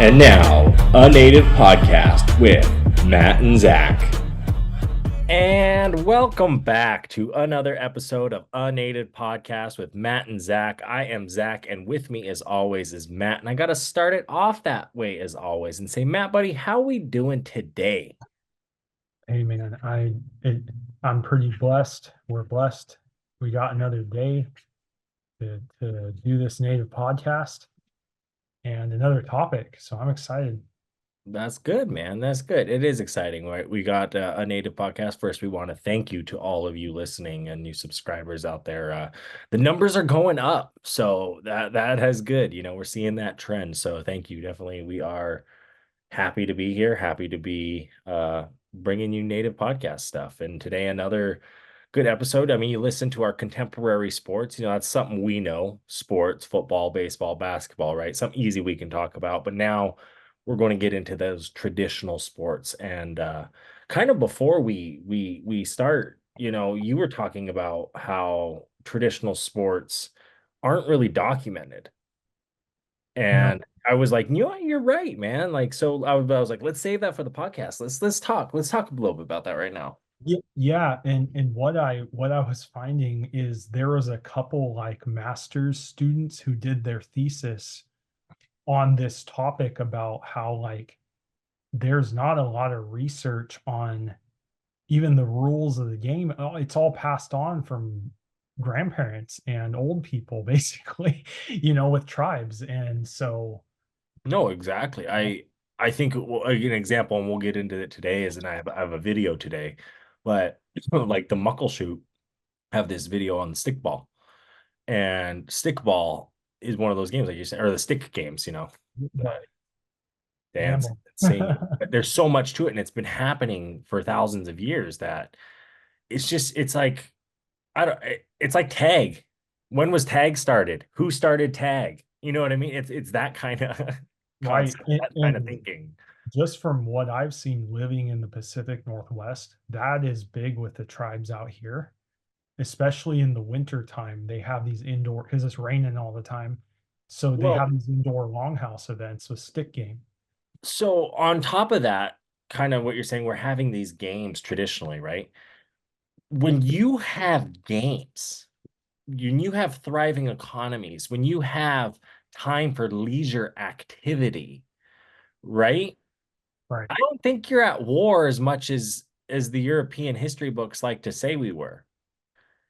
And now, a native podcast with Matt and Zach. And welcome back to another episode of A Native Podcast with Matt and Zach. I am Zach, and with me, as always, is Matt. And I got to start it off that way, as always, and say, Matt, buddy, how we doing today? Hey man, I'm pretty blessed. We're blessed. We got another day to do this native podcast and another topic. So I'm excited. That's good, man. That's good. It is exciting, right? We got a native podcast. First, we want to thank you to all of you listening and you subscribers out there. The numbers are going up, so that has good. You know, we're seeing that trend. So thank you. Definitely, we are happy to be here. Happy to be bringing you native podcast stuff. And today, another good episode. I mean, you listen to our contemporary sports. You know, that's something we know: sports, football, baseball, basketball, right? Something easy we can talk about. But now we're going to get into those traditional sports. And kind of before we start, you know, you were talking about how traditional sports aren't really documented. No, And I was like, you know what, you're right, man. Like, so I was like, let's save that for the podcast. Let's talk a little bit about that right now. yeah, and what I was finding is there was a couple like master's students who did their thesis on this topic about how like there's not a lot of research on even the rules of the game. It's all passed on from grandparents and old people basically, with tribes. And so No, exactly. I think an example, and we'll get into it today, is, and I have a video today, but like the Muckleshoot have this video on the stickball, and stickball is one of those games like you said, or the stick games, you know, the right, dance, gamble. singing. But there's so much to it, and it's been happening for thousands of years that it's like I don't it's like tag. When was tag started? Who started tag? You know what I mean? It's that kind of Right. concept, And, that kind of and thinking. just from what I've seen living in the Pacific Northwest, that is big with the tribes out here, especially in the winter time. They have these indoor because it's raining all the time. So they Well, have these indoor longhouse events with stick game. so on top of that, kind of what you're saying, we're having these games traditionally, right? When you have games, when you have thriving economies, when you have time for leisure activity, right? Right. I don't think you're at war as much as the European history books like to say we were.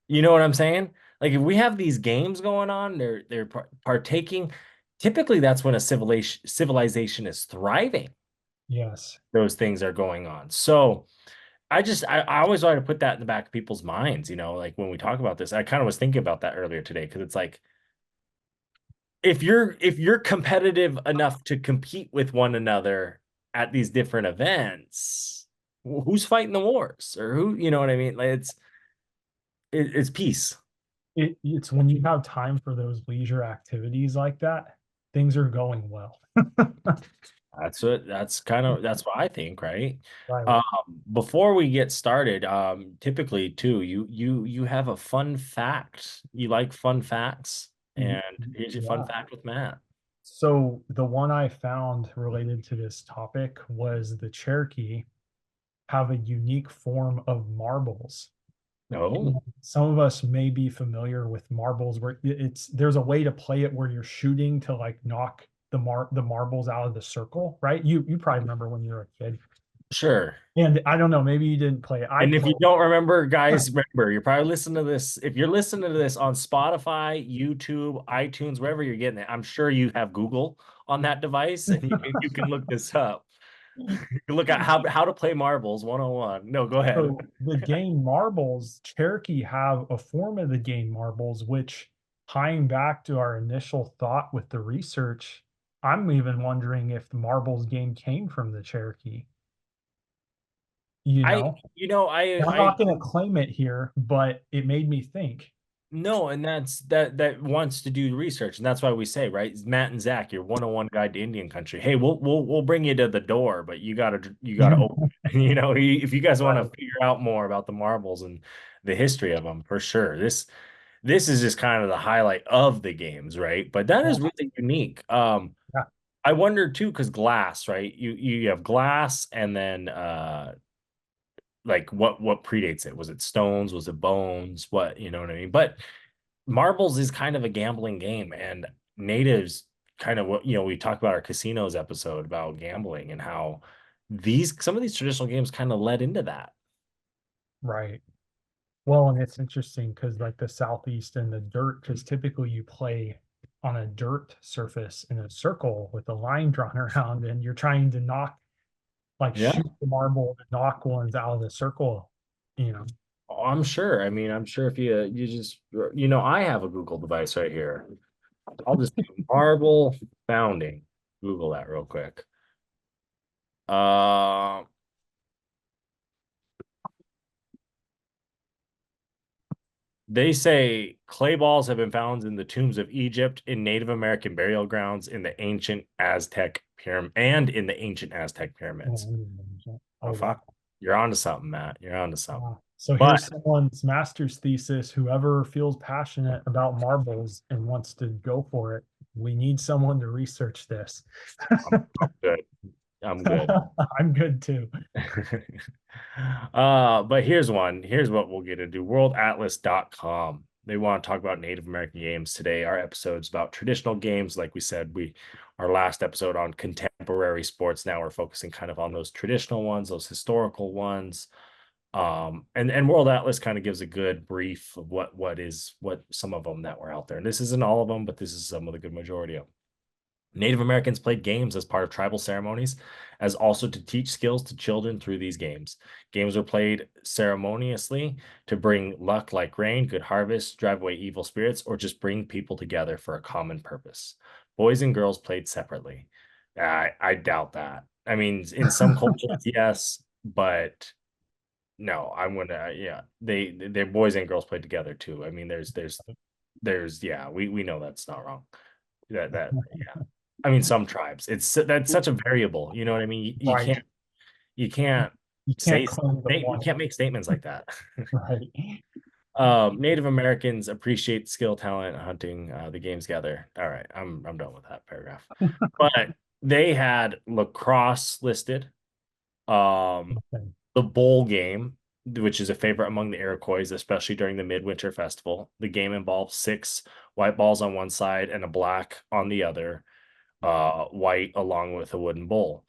You know what I'm saying? Like if we have these games going on, they're partaking. Typically, that's when a civilization is thriving. Yes. Those things are going on. So I always try to put that in the back of people's minds. You know, like when we talk about this, I kind of was thinking about that earlier today because it's like if you're competitive enough to compete with one another at these different events, who's fighting the wars or who, you know what I mean? Like it's peace. It's when you have time for those leisure activities like that, things are going well. That's what I think, right? Right. Um, Before we get started, typically too, you have a fun fact. You like fun facts, Y- and here's your fun Yeah. fact with Matt. So the one I found related to this topic was the Cherokee have a unique form of marbles. Oh, Some of us may be familiar with marbles where there's a way to play it where you're shooting to like knock the marbles out of the circle, right? You probably remember when you were a kid. sure. And I don't know, maybe you didn't play it. I And if you played. don't remember, guys, remember, you're probably listening to this. If you're listening to this on Spotify, YouTube, iTunes, wherever you're getting it, I'm sure you have Google on that device and you can look this up. You can look at how to play marbles 101. No, go ahead. So the game marbles, Cherokee have a form of the game marbles, which tying back to our initial thought with the research, I'm even wondering if the marbles game came from the Cherokee, you I, know? you know, I'm I not going to claim it here, but it made me think. no, and that wants to do research, and that's why we say, right, Matt and Zach, your 101 guide to Indian country. Hey, we'll bring you to the door, but you gotta open it. You know, if you guys want to Right. figure out more about the marbles and the history of them, for sure. This is just kind of the highlight of the games, right? But that Yeah. is really unique. Yeah. I wonder too, because glass, right? You have glass, and then like what predates it? Was it stones? Was it bones? What, you know what I mean? But marbles is kind of a gambling game, and natives kind of what, we talked about our casinos episode about gambling and how these some of these traditional games kind of led into that. Right. Well, and it's interesting because like the southeast and the dirt, because typically you play on a dirt surface in a circle with a line drawn around, and you're trying to knock, like Yeah. shoot the marble to knock ones out of the circle, you know. Oh, I'm sure. I mean, I'm sure if you just I have a Google device right here. I'll just do marble founding. Google that real quick. Uh, they say clay balls have been found in the tombs of Egypt, in Native American burial grounds, in the ancient Aztec pyramid, and in the ancient Aztec pyramids. Oh Oh wow. fuck, you're onto something, Matt. You're onto something. So But here's someone's master's thesis. Whoever feels passionate about marbles and wants to go for it, we need someone to research this. I'm good. I'm good. I'm good too. But here's one. Here's what we'll get into. Worldatlas.com. They want to talk about Native American games today. Our episode's about traditional games. Like we said, our last episode on contemporary sports. Now we're focusing kind of on those traditional ones, those historical ones. And World Atlas kind of gives a good brief of what some of them that were out there. And this isn't all of them, but this is some of the good majority of them. Native Americans played games as part of tribal ceremonies, as also to teach skills to children through these games. Games were played ceremoniously to bring luck like rain, good harvest, drive away evil spirits, or just bring people together for a common purpose. Boys and girls played separately. I doubt that. I mean, in some cultures, yes, but no, I'm gonna, yeah, they boys and girls played together too. I mean, yeah, we know that's not wrong. Yeah. I mean, some tribes. That's such a variable. You know what I mean? You Right. can't you can't You can't claim the you one. can't make statements like that. Right. Native Americans appreciate skill, talent, hunting, the games gather. All right, I'm done with that paragraph. But they had lacrosse listed. Um, Okay. the bowl game, which is a favorite among the Iroquois, especially during the Midwinter Festival. The game involves six white balls on one side and a black on the other, white along with a wooden bowl.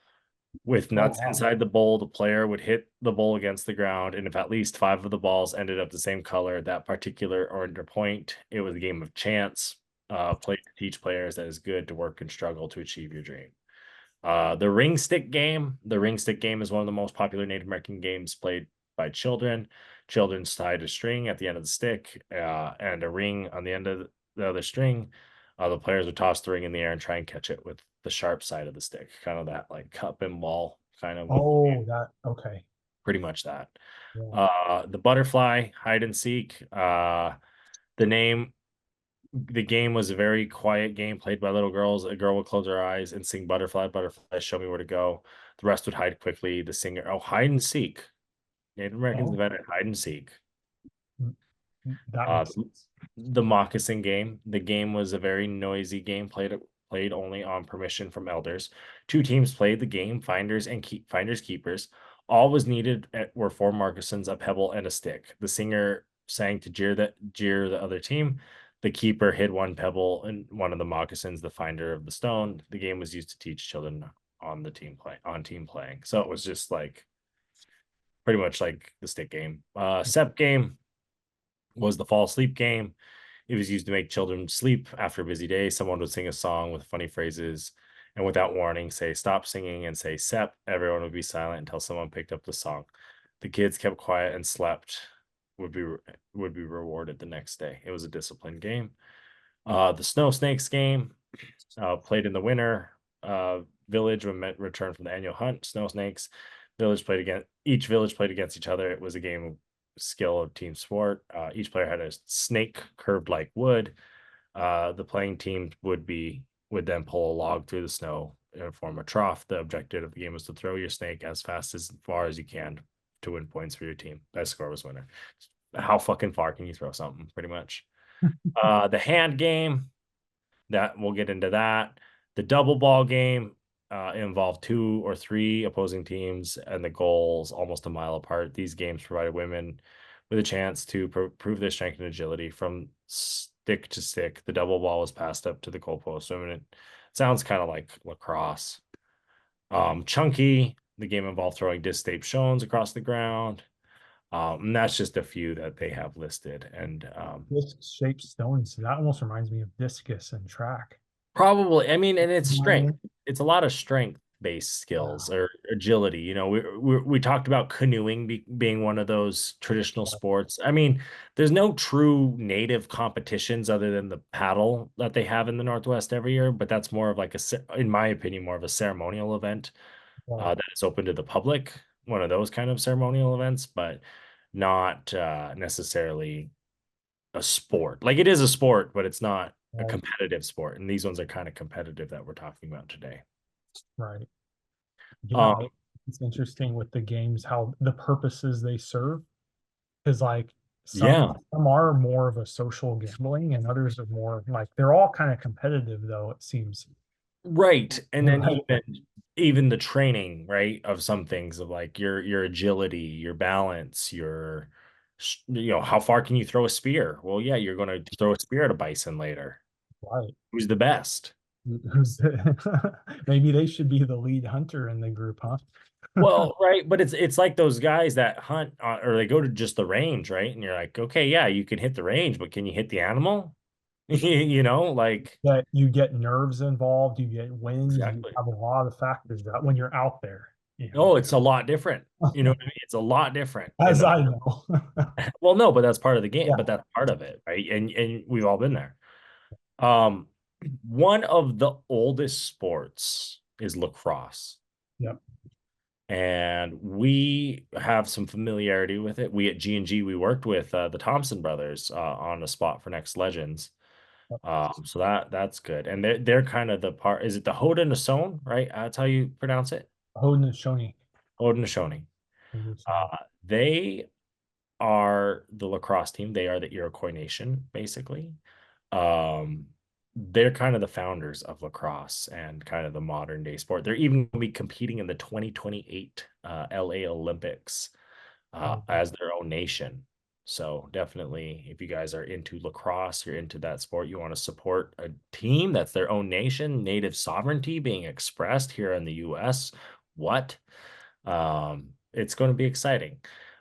With Oh nuts wow. inside the bowl, the player would hit the bowl against the ground, and if at least five of the balls ended up the same color at that particular or point, it was a game of chance. Played to teach players that is good to work and struggle to achieve your dream. The ring stick game. The ring stick game is one of the most popular Native American games played by children. Children tied a string at the end of the stick, and a ring on the end of the other string. The players would toss the ring in the air and try and catch it with the sharp side of the stick, kind of that like cup and ball kind of Oh, that okay. pretty much that. Yeah. The butterfly hide and seek. The name the game was a very quiet game played by little girls. A girl would close her eyes and sing butterfly, butterfly, show me where to go. The rest would hide quickly. The singer, oh, hide and seek. Native Americans Oh, invented hide and seek. mm, that Uh, makes sense. the moccasin game. The game was a very noisy game played only on permission from elders. Two teams played the game, finders keepers. All was needed were four moccasins, a pebble, and a stick. The singer sang to jeer the other team. The keeper hid one pebble and one of the moccasins, the finder of the stone. The game was used to teach children on team playing. So it was just like pretty much like the stick game. Sep game was the fall asleep game. It was used to make children sleep after a busy day. Someone would sing a song with funny phrases and without warning say stop singing and say sep. Everyone would be silent until someone picked up the song. The kids kept quiet and slept would be would be rewarded the next day. It was a disciplined game. The snow snakes game, played in the winter. Village when returned from the annual hunt. Snow snakes. Each village played against each other. It was a game of skill of team sport. Each player had a snake curved like wood. The playing team would then pull a log through the snow and form a trough. The objective of the game was to throw your snake as far as you can to win points for your team. Best score was winner. How fucking far can you throw something? Pretty much. The hand game, that we'll get into that. The double ball game involved two or three opposing teams, and the goals almost a mile apart. These games provided women with a chance to prove their strength and agility from stick to stick. The double ball was passed up to the goalpost. I mean, it sounds kind of like lacrosse. Chunky, the game involved throwing disc-shaped stones across the ground. And that's just a few that they have listed. And Disc-shaped stones. So that almost reminds me of discus and track. probably, I mean, and it's You know what I strength. mean? It's a lot of strength-based skills Yeah. or agility. You know, we talked about canoeing being one of those traditional sports. I mean, there's no true native competitions other than the paddle that they have in the Northwest every year, but that's more of like in my opinion, more of a ceremonial event Right. that is open to the public. One of those kind of ceremonial events, but not necessarily a sport. Like it is a sport, but it's not a Right. competitive sport. And these ones are kind of competitive that we're talking about today. Right. Yeah. Um, It's interesting with the games, how the purposes they serve. Because like yeah, some are more of a social gambling and others are more like they're all kind of competitive though, it seems. right. And then Right. even the training, right, of some things of like your agility, your balance, how far can you throw a spear? Well, yeah, you're going to throw a spear at a bison later. Right. Who's the best? Who's maybe they should be the lead hunter in the group, huh? Well, right, but it's like those guys that hunt or they go to just the range, right? And you're like, okay, yeah, you can hit the range, but can you hit the animal? Like That you get nerves involved, you get winds, you exactly. have a lot of factors that when you're out there, you know. Oh, it's a lot different. You know what I mean? It's a lot different in As the I know. well, no, but that's part of the game, but Yeah. that's part of it, right? And we've all been there. Um, one of the oldest sports is lacrosse. Yep. And we have some familiarity with it. We at G&G, we worked with the Thompson brothers on a spot for Next Legends. Yep. So that's good. And they're kind of the part. Is it the Haudenosaunee, right? That's how you pronounce it. Haudenosaunee. Haudenosaunee. Haudenosaunee. They are the lacrosse team. They are the Iroquois Nation, basically. Um, they're kind of the founders of lacrosse and kind of the modern day sport. They're even going to be competing in the 2028 LA Olympics Oh, as their own nation. So definitely, if you guys are into lacrosse, you're into that sport, you want to support a team that's their own nation, native sovereignty being expressed here in the US. What? It's going to be exciting.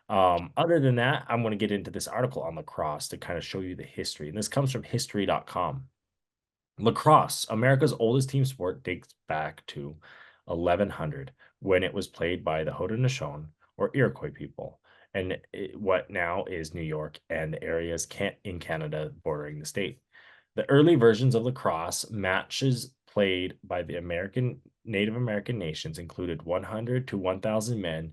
Other than that, I'm going to get into this article on lacrosse to kind of show you the history. And this comes from history.com. Lacrosse, America's oldest team sport, dates back to 1100 when it was played by the Haudenosaunee or Iroquois people, and what now is New York and the areas in Canada bordering the state. The early versions of lacrosse matches played by the Native American nations included 100 to 1,000 men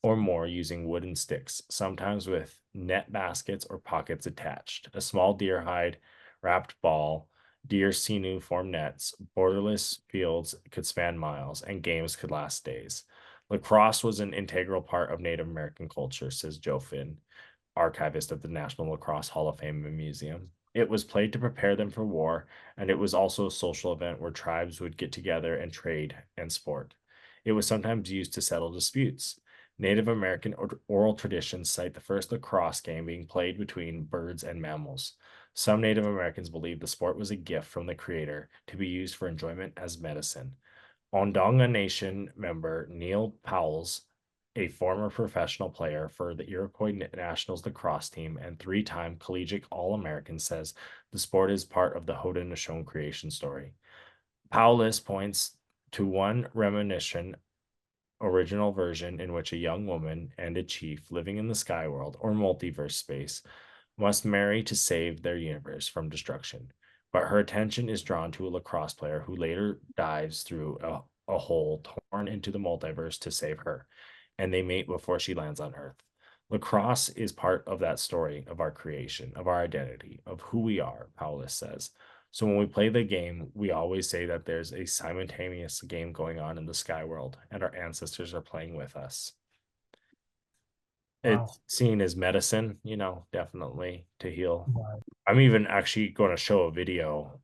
or more using wooden sticks, sometimes with net baskets or pockets attached. A small deer hide wrapped ball, deer sinew formed nets, borderless fields could span miles, and games could last days. Lacrosse was an integral part of Native American culture, says Joe Finn, archivist at the National Lacrosse Hall of Fame and Museum. It was played to prepare them for war, and it was also a social event where tribes would get together and trade and sport. It was sometimes used to settle disputes. Native American oral traditions cite the first lacrosse game being played between birds and mammals. Some Native Americans believed the sport was a gift from the Creator to be used for enjoyment as medicine. Onondaga Nation member Neil Powles, a former professional player for the Iroquois Nationals lacrosse team and three-time collegiate All-American, says the sport is part of the Haudenosaunee creation story. Powles points to one reminiscent original version in which a young woman and a chief living in the sky world or multiverse space must marry to save their universe from destruction. But her attention is drawn to a lacrosse player who later dives through a hole torn into the multiverse to save her, and they mate before she lands on Earth. Lacrosse is part of that story of our creation, of our identity, of who we are, Paulus says. So when we play the game, we always say that there's a simultaneous game going on in the sky world, and our ancestors are playing with us. wow. It's seen as medicine, definitely to heal. Right. I'm even actually going to show a video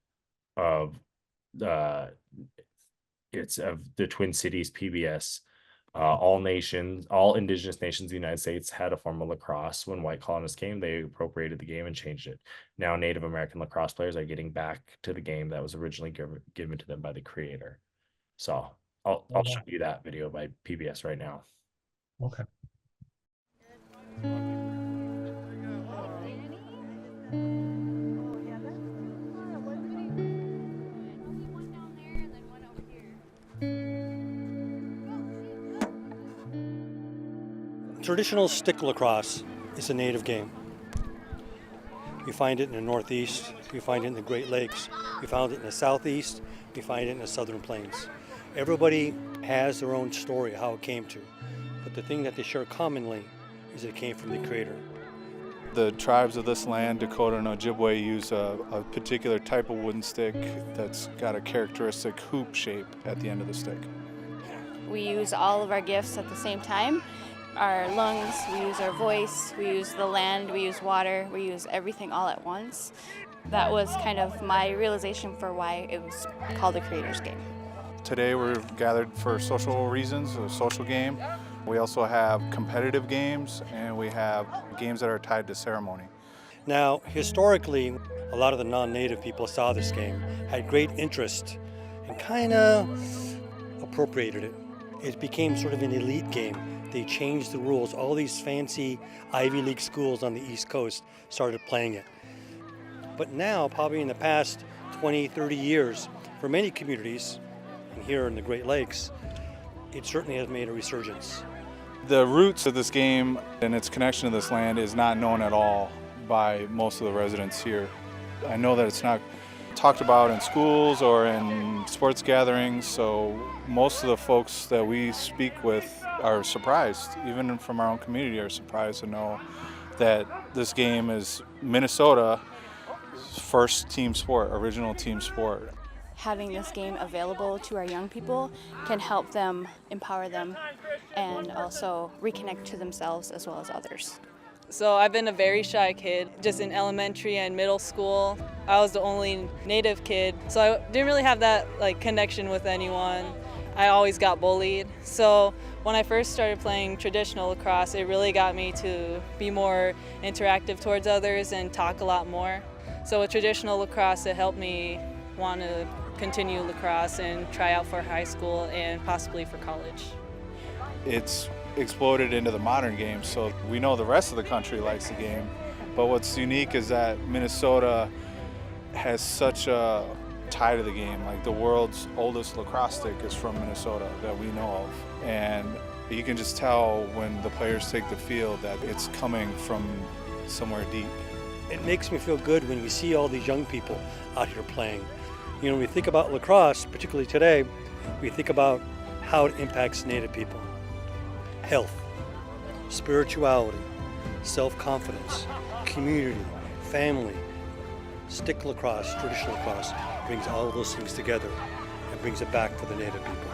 of uh, it's of the Twin Cities PBS. All indigenous nations of the United States had a form of lacrosse. When white colonists came, they appropriated the game and changed it. Now, Native American lacrosse players are getting back to the game that was originally given to them by the creator. So Oh, I'll show wow. you that video by PBS right now. Okay. Traditional stick lacrosse is a native game. You find it in the Northeast, you find it in the Great Lakes, you found it in the Southeast, you find it in the Southern Plains. Everybody has their own story how it came to, but the thing that they share commonly is it came from the creator. The tribes of this land, Dakota and Ojibwe, use a particular type of wooden stick that's got a characteristic hoop shape at the end of the stick. We use all of our gifts at the same time. Our lungs, we use our voice, we use the land, we use water, we use everything all at once. That was kind of my realization for why it was called the Creator's Game. Today we're gathered for social reasons, a social game. We also have competitive games, and we have games that are tied to ceremony. Now, historically, a lot of the non-native people saw this game, had great interest, and kind of appropriated it. It became sort of an elite game. They changed the rules. All these fancy Ivy League schools on the East Coast started playing it. But now, probably in the past 20, 30 years, for many communities, and here in the Great Lakes, it certainly has made a resurgence. The roots of this game and its connection to this land is not known at all by most of the residents here. I know that it's not talked about in schools or in sports gatherings, so most of the folks that we speak with are surprised, even from our own community, are surprised to know that this game is Minnesota's first team sport, original team sport. Having this game available to our young people can help them, empower them, and also reconnect to themselves as well as others. So I've been a very shy kid, just in elementary and middle school. I was the only native kid, so I didn't really have that connection with anyone. I always got bullied. So when I first started playing traditional lacrosse, it really got me to be more interactive towards others and talk a lot more. So with traditional lacrosse, it helped me want to continue lacrosse and try out for high school and possibly for college. It's exploded into the modern game, so we know the rest of the country likes the game, but what's unique is that Minnesota has such a tie to the game. Like, the world's oldest lacrosse stick is from Minnesota that we know of, and you can just tell when the players take the field that it's coming from somewhere deep. It makes me feel good when we see all these young people out here playing. You know, when we think about lacrosse, particularly today, we think about how it impacts Native people. Health, spirituality, self-confidence, community, family. Stick lacrosse, traditional lacrosse, brings all of those things together and brings it back for the Native people.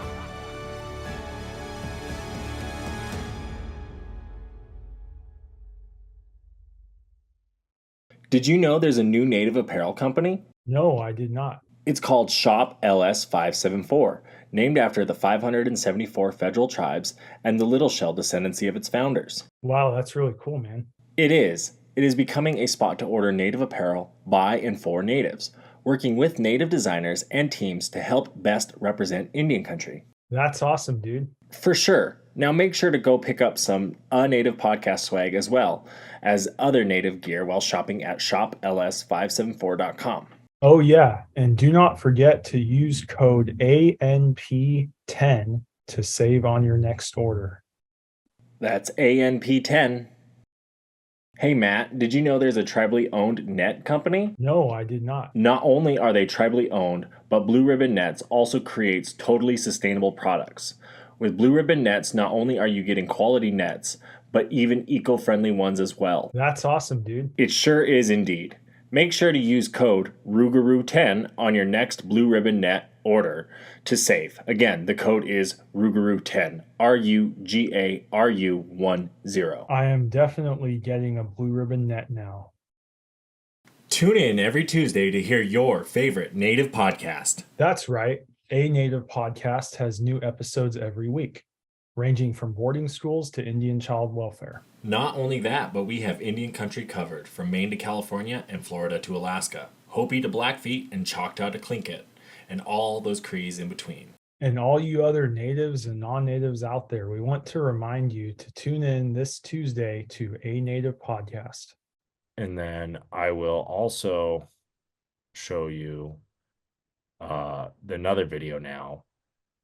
Did you know there's a new native apparel company? No, I did not. It's called Shop LS 574, named after the 574 federal tribes and the Little Shell descendancy of its founders. Wow, that's really cool, man. It is. It is becoming a spot to order native apparel by and for natives, working with native designers and teams to help best represent Indian country. That's awesome, dude. For sure. Now make sure to go pick up some Native podcast swag as well as other native gear while shopping at shopls574.com. Oh, yeah. And do not forget to use code ANP10 to save on your next order. That's ANP10. Hey, Matt, did you know there's a tribally owned net company? No, I did not. Not only are they tribally owned, but Blue Ribbon Nets also creates totally sustainable products. With Blue Ribbon Nets, not only are you getting quality nets, but even eco-friendly ones as well. That's awesome, dude. It sure is indeed. Make sure to use code RUGAROO10 on your next Blue Ribbon Net order to save. Again, the code is RUGAROO10, RUGARU10. I am definitely getting a Blue Ribbon Net now. Tune in every Tuesday to hear your favorite native podcast. That's right. A Native Podcast has new episodes every week, ranging from boarding schools to Indian child welfare. Not only that, but we have Indian country covered from Maine to California and Florida to Alaska, Hopi to Blackfeet and Choctaw to Tlingit, and all those Crees in between. And all you other natives and non-natives out there, we want to remind you to tune in this Tuesday to A Native Podcast. And then I will also show you another video now,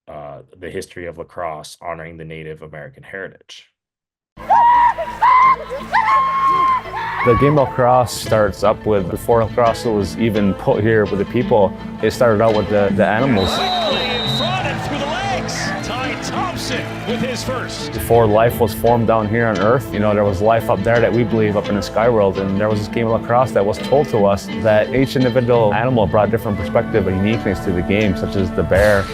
the history of lacrosse honoring the Native American heritage. The game of lacrosse starts up with, before lacrosse was even put here with the people, it started out with the animals. In front and through the legs, Ty Thompson with his first. Before life was formed down here on Earth, there was life up there that we believe up in the sky world, and there was this game of lacrosse that was told to us that each individual animal brought different perspective and uniqueness to the game, such as the bear,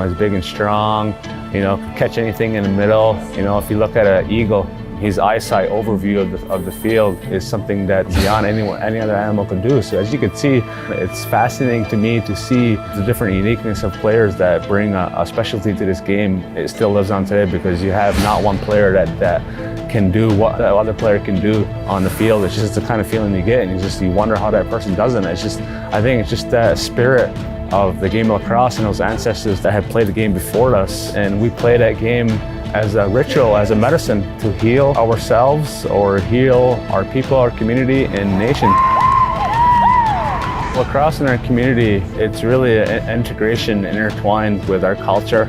is big and strong, could catch anything in the middle. If you look at an eagle, his eyesight overview of the field is something that beyond any other animal can do. So as you can see, it's fascinating to me to see the different uniqueness of players that bring a specialty to this game. It still lives on today because you have not one player that can do what the other player can do on the field. It's just the kind of feeling you get, and you wonder how that person does it. I think it's just that spirit of the game of lacrosse and those ancestors that had played the game before us, and we play that game as a ritual, as a medicine to heal ourselves or heal our people, our community, and nation. Lacrosse in our community, it's really an integration intertwined with our culture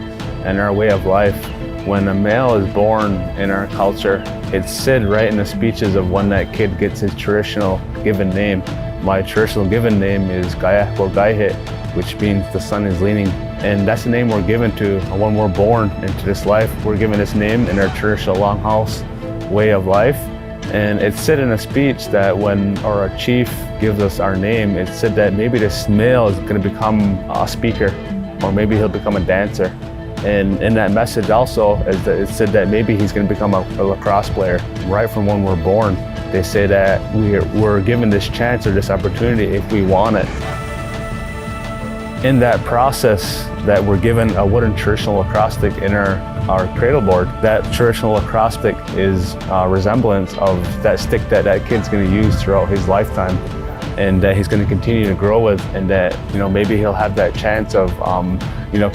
and our way of life. When a male is born in our culture, it's said right in the speeches of when that kid gets his traditional given name. My traditional given name is Gayako Gaihit, which means the sun is leaning. And that's the name we're given to when we're born into this life. We're given this name in our traditional longhouse way of life. And it's said in a speech that when our chief gives us our name, it's said that maybe this male is going to become a speaker, or maybe he'll become a dancer. And in that message also is that it's said that maybe he's going to become a lacrosse player. Right from when we're born, they say that we're given this chance or this opportunity if we want it. In that process that we're given a wooden traditional lacrosse stick in our cradle board, that traditional lacrosse stick is a resemblance of that stick that kid's going to use throughout his lifetime, and that he's going to continue to grow with, and that maybe he'll have that chance of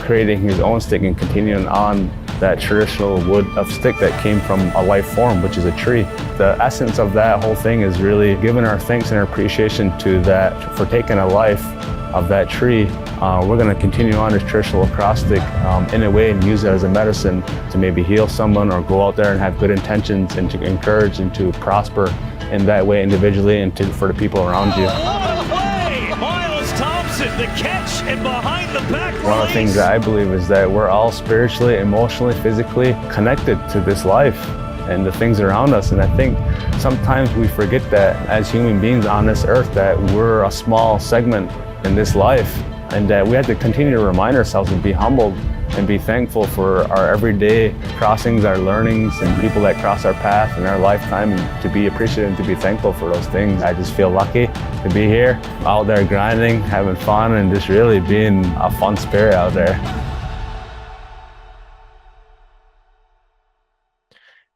creating his own stick and continuing on that traditional wood of stick that came from a life form, which is a tree. The essence of that whole thing is really giving our thanks and our appreciation to that for taking a life of that tree. We're going to continue on this traditional lacrosse stick in a way and use it as a medicine to maybe heal someone or go out there and have good intentions and to encourage and to prosper in that way individually and for the people around you. Miles Thompson, the catch and behind the back. One of the things that I believe is that we're all spiritually, emotionally, physically connected to this life and the things around us. And I think sometimes we forget that as human beings on this earth, that we're a small segment in this life, and that we have to continue to remind ourselves and be humbled and be thankful for our everyday crossings, our learnings, and people that cross our path in our lifetime, and to be appreciative and to be thankful for those things. I just feel lucky to be here, out there grinding, having fun, and just really being a fun spirit out there.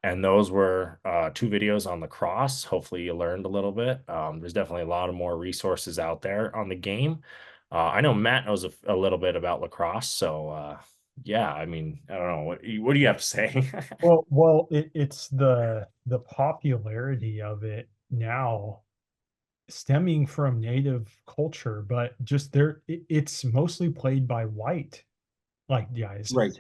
And those were 2 videos on lacrosse. Hopefully you learned a little bit. There's definitely a lot of more resources out there on the game. I know Matt knows a little bit about lacrosse, so yeah, I mean, I don't know. What do you have to say? It's the popularity of it now stemming from native culture, but just it's mostly played by white guys. Right.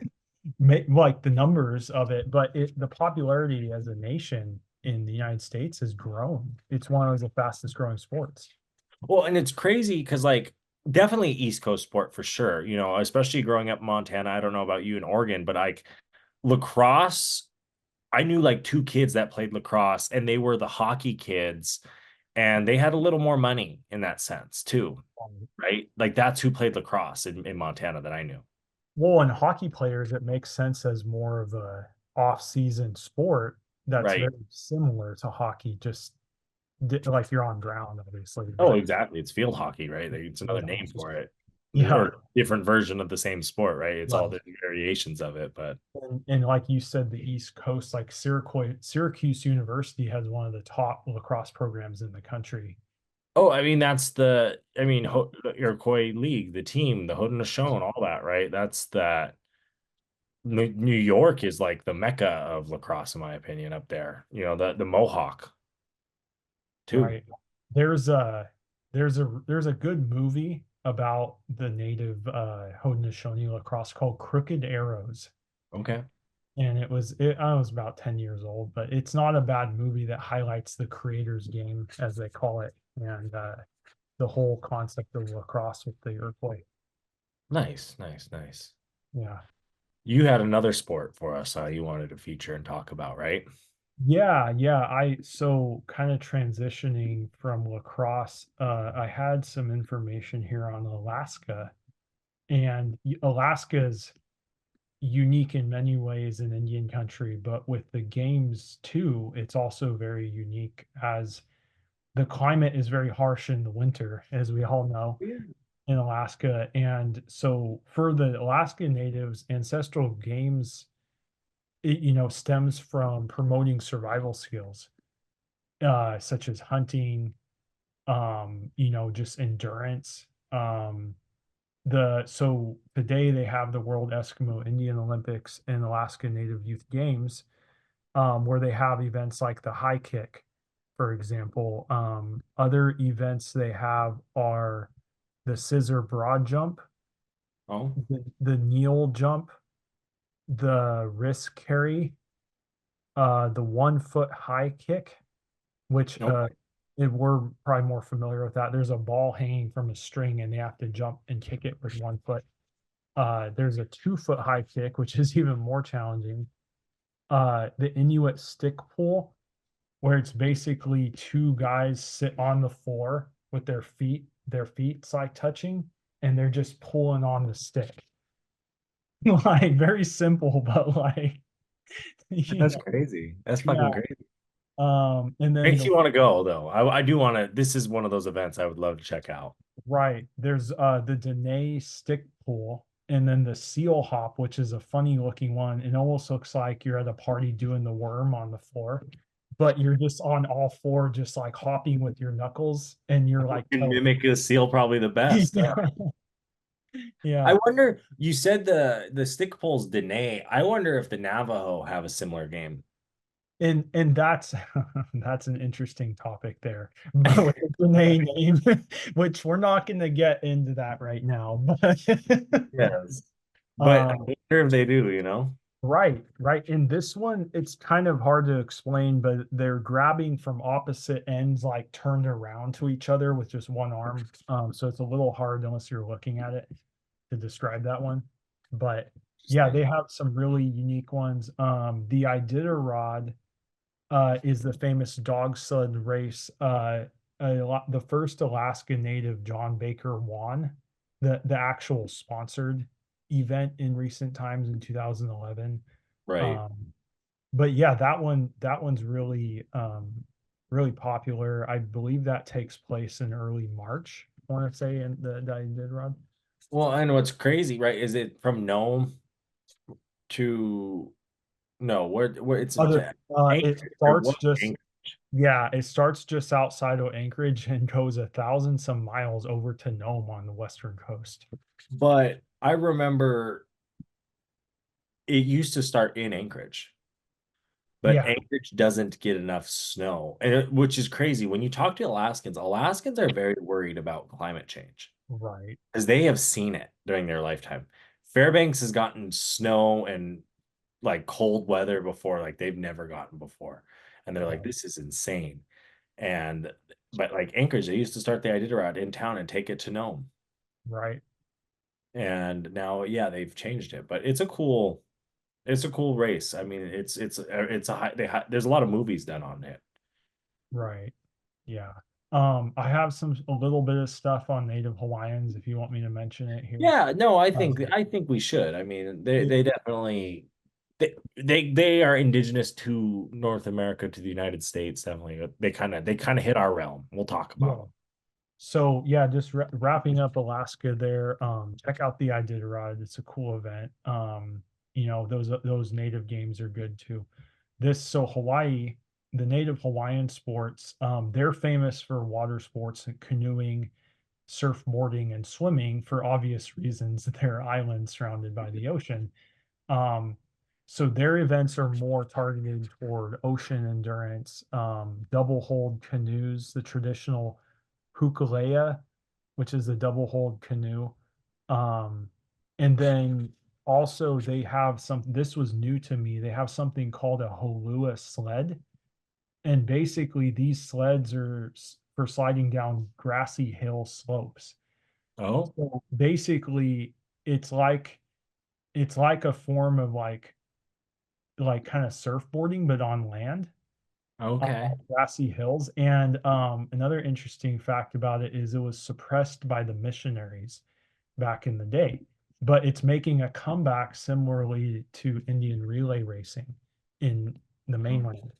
Like the numbers of it, but the popularity as a nation in the United States has grown. It's one of the fastest growing sports. Well, and it's crazy because definitely East Coast sport for sure, especially growing up in Montana. I don't know about you in Oregon, but lacrosse, I knew 2 kids that played lacrosse, and they were the hockey kids, and they had a little more money in that sense too, right? That's who played lacrosse in Montana that I knew. Well, and hockey players, it makes sense as more of a off-season sport that's Right. very similar to hockey, just like you're on ground, obviously. Oh, But exactly. It's field hockey, right? It's another yeah, name for it. yeah, Or different version of the same sport, right? It's all right. different variations of it, but And like you said, the East Coast, like Syracuse University has one of the top lacrosse programs in the country. oh, I mean that's the Iroquois League, the team, the Haudenosaunee, all that, right? That's that. New York is like the mecca of lacrosse, in my opinion, up there. The Mohawk too. Right. There's a there's a good movie about the native Haudenosaunee lacrosse called Crooked Arrows. Okay. And I was about 10 years old, but it's not a bad movie that highlights the creator's game, as they call it, and the whole concept of lacrosse with the Iroquois. Nice, nice, nice. Yeah. You had another sport for us you wanted to feature and talk about, right? Yeah. So kind of transitioning from lacrosse, I had some information here on Alaska, and Alaska's unique in many ways in Indian country, but with the games too, it's also very unique as the climate is very harsh in the winter, as we all know in Alaska. And so for the Alaska natives, ancestral games, stems from promoting survival skills, such as hunting, just endurance. So today they have the World Eskimo Indian Olympics and Alaska Native Youth Games, where they have events like the high kick, for example. Other events they have are the scissor broad jump, Oh, the kneel jump, the wrist carry, the 1 foot high kick, which okay. we're probably more familiar with that. There's a ball hanging from a string and they have to jump and kick it with 1 foot. There's a 2 foot high kick, which is even more challenging. The Inuit stick pull, where it's basically two guys sit on the floor with their feet like touching, and they're just pulling on the stick. Like very simple, but like That's crazy. That's yeah. fucking crazy. And then Makes you want to go though. I do want to. This is one of those events I would love to check out. right, there's the Dene stick pull, and then the seal hop, which is a funny looking one. It almost looks like you're at a party doing the worm on the floor, but you're just on all four, just like hopping with your knuckles, and you're like, You can oh, mimic a seal probably the best. yeah, I yeah. wonder. You said the stick pole's Dene. I wonder if the Navajo have a similar game. And that's that's an interesting topic there, but with the name, which we're not going to get into that right now. But Yes. But I um, wonder if they do. right. In this one, it's kind of hard to explain, but they're grabbing from opposite ends, like turned around to each other with just one arm. So it's a little hard unless you're looking at it to describe that one. But yeah, they have some really unique ones. The Iditarod is the famous dog sled race. The first Alaska Native John Baker won the actual sponsored event in recent times in 2011. Right. But yeah, that one's really popular. I believe that takes place in early March. I want to say in the Iditarod. Well, and what's crazy, right? Is it from Nome to no? Where it's It Anchorage or starts what? just Yeah, it starts just outside of Anchorage and goes 1,000 some miles over to Nome on the western coast. But I remember it used to start in Anchorage, but Yeah, Anchorage doesn't get enough snow, which is crazy. When you talk to Alaskans, Alaskans are very worried about climate change right. because they have seen it during their lifetime. Fairbanks has gotten snow and like cold weather before, like they've never gotten before. And they're like, Right. this is insane. But like Anchorage, they used to start the Iditarod in town and take it to Nome. Right. And now, yeah, they've changed it, but it's a cool race. I mean, it's a there's a lot of movies done on it. Right. Yeah. I have a little bit of stuff on Native Hawaiians if you want me to mention it here. Yeah, no, I think Um, I think we should. I mean, they it- definitely They are indigenous to North America, to the United States, definitely. They kind of hit our realm. We'll talk Yeah. about 'em. So yeah, just wrapping up Alaska there. Check out the Iditarod. It's a cool event. You know, those native games are good too. So Hawaii, the native Hawaiian sports, they're famous for water sports and canoeing, surfboarding, and swimming for obvious reasons. They're islands surrounded by the ocean. Um, so their events are more targeted toward ocean endurance, double hold canoes, the traditional hukulea, which is a double hold canoe. Um, and then also they have this was new to me. They have something called a holua sled. And basically these sleds are for sliding down grassy hill slopes. Oh, So basically it's like a form of like kind of surfboarding, but on land on okay. grassy hills. And another interesting fact about it is it was suppressed by the missionaries back in the day, but it's making a comeback similarly to Indian relay racing in the mainland.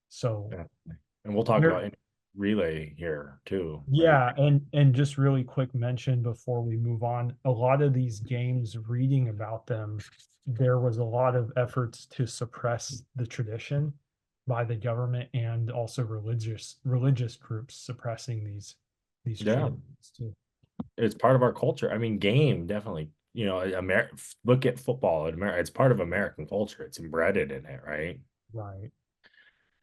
So Yeah. And we'll talk there, about relay here too, right? yeah, and just really quick mention before we move on, a lot of these games, reading about them, there was a lot of efforts to suppress the tradition by the government and also religious groups suppressing these Yeah, traditions too. it's part of our culture. I mean, game definitely. Look at football in America. It's part of American culture. It's embedded in it, right? Right.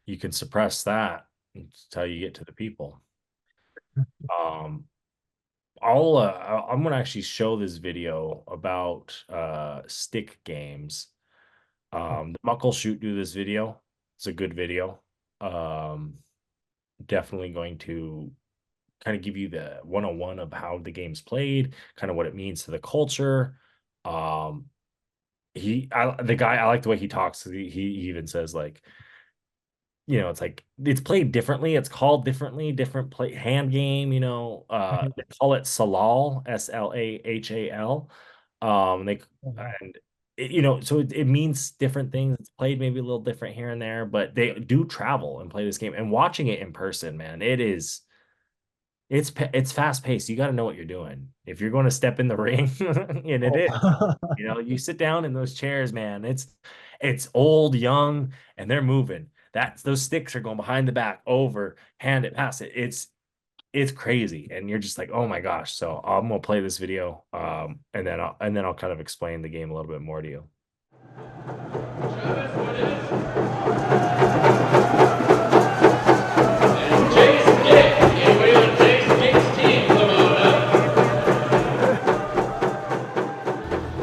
You can suppress that until you get to the people. Um, I'm gonna actually show this video about stick games. The Muckleshoot do this video. It's a good video. Um, Definitely going to kind of give you the 101 of how the game's played, kind of what it means to the culture. Um, the guy, I like the way he talks. He even says like, it's like it's played differently. It's called differently, different play hand game. They call it Salal, Slahal. They and so it means different things. It's played maybe a little different here and there, but they do travel and play this game. And watching it in person, man, it's fast paced. You got to know what you're doing if you're going to step in the ring, and it is. Oh. You sit down in those chairs, man. It's old, young, and they're moving. Those sticks are going behind the back, over, hand it, pass it. It's crazy, and you're just like, oh my gosh. So I'm gonna play this video, and then I'll kind of explain the game a little bit more to you.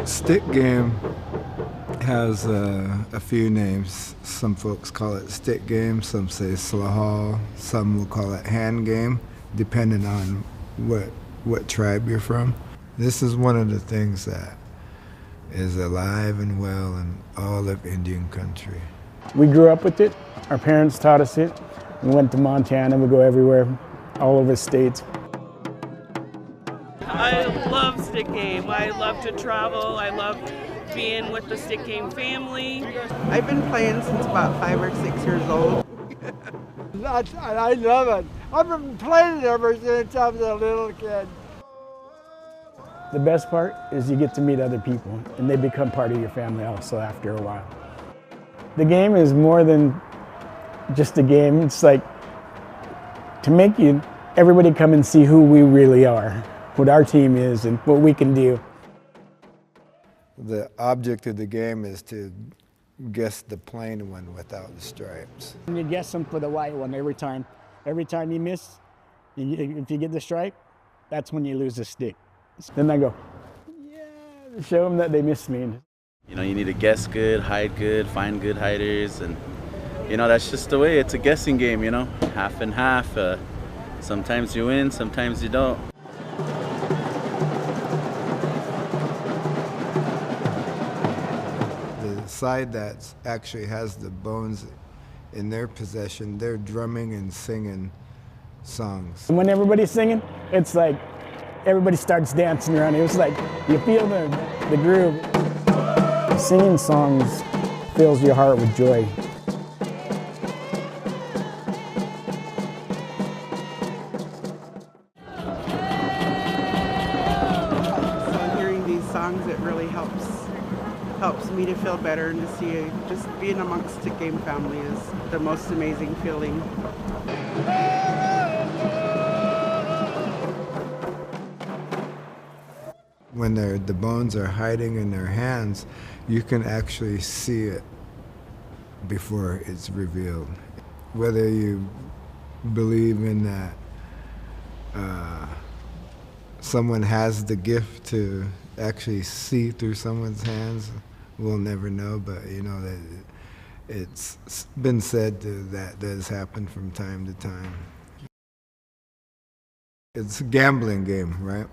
Stick game has a few names. Some folks call it stick game, some say slahal, some will call it hand game, depending on what tribe you're from. This is one of the things that is alive and well in all of Indian country. We grew up with it. Our parents taught us it. We went to Montana, we go everywhere, all over the states. I love stick game. I love to travel. I love being with the stick game family. I've been playing since about 5 or 6 years old. I love it. I've been playing it ever since I was a little kid. The best part is you get to meet other people and they become part of your family also after a while. The game is more than just a game. It's like to make everybody come and see who we really are, what our team is and what we can do. The object of the game is to guess the plain one without the stripes. And you guess them for the white one every time. Every time you miss, if you get the stripe, that's when you lose the stick. Then I go, yeah, show them that they missed me. You need to guess good, hide good, find good hiders, and that's just the way. It's a guessing game, half and half. Sometimes you win, sometimes you don't. The side that actually has the bones in their possession, they're drumming and singing songs. And when everybody's singing, it's like everybody starts dancing around. It's like you feel the groove. Singing songs fills your heart with joy. So hearing these songs, it really helps me to feel better, and to see just being amongst the game family is the most amazing feeling. When the bones are hiding in their hands, you can actually see it before it's revealed. Whether you believe in that someone has the gift to actually see through someone's hands, we'll never know, but you know that it's been said that does happen from time to time. It's a gambling game, right?